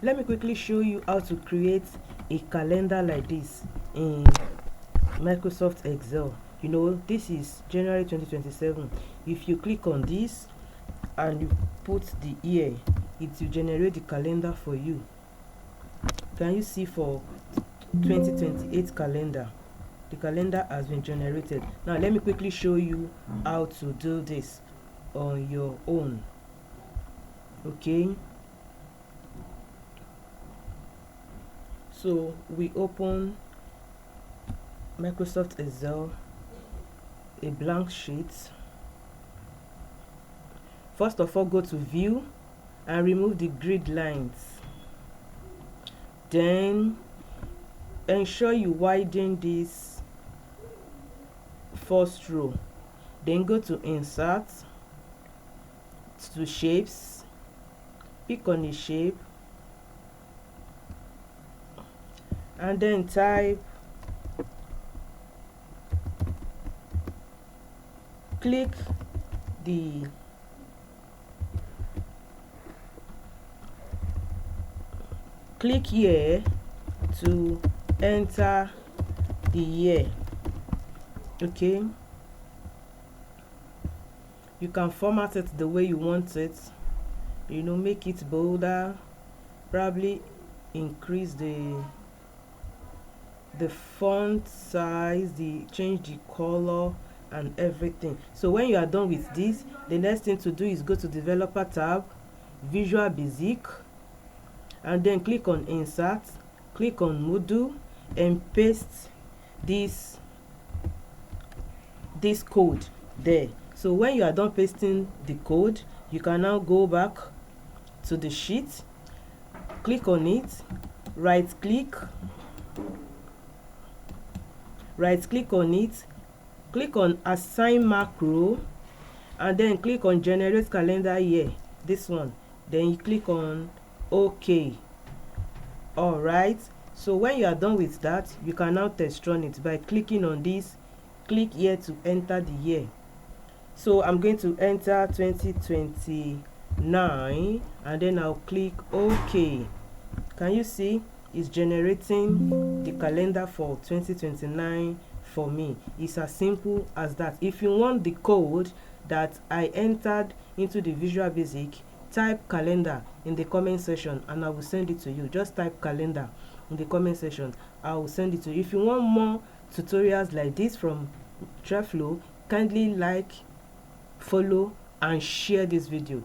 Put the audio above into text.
let me quickly show you how to create a calendar like this in Microsoft Excel. You know, this is January 2027. If you click on this and you put the year, it will generate the calendar for you. Can you see for 2028 calendar? The calendar has been generated. Now let me quickly show you how to do this on your own. Okay, so we open Microsoft Excel, a blank sheet. First of all, go to view and remove the grid lines. Then ensure you widen this first row. Then go to insert, to shapes, pick on a shape, and then click here to enter the year. Okay, you can format it the way you want it, you know, make it bolder, probably increase the font size, change the color and everything. So when you are done with this, the next thing to do is go to developer tab, Visual Basic, and then click on insert, click on module and paste this code there. So when you are done pasting the code, you can now go back to the sheet, click on it, right click on it, click on assign macro, and then click on generate calendar year, this one. Then you click on OK. All right, so when you are done with that, you can now test run it by clicking on this, click here to enter the year. So I'm going to enter 2029 and then I'll click OK. Can you see it's generating the calendar for 2029 for me? It's as simple as that. If you want the code that I entered into the Visual Basic, type calendar in the comment section and I will send it to you. Just type calendar in the comment section, I will send it to you. If you want more tutorials like this from Treflow, kindly like, follow and share this video.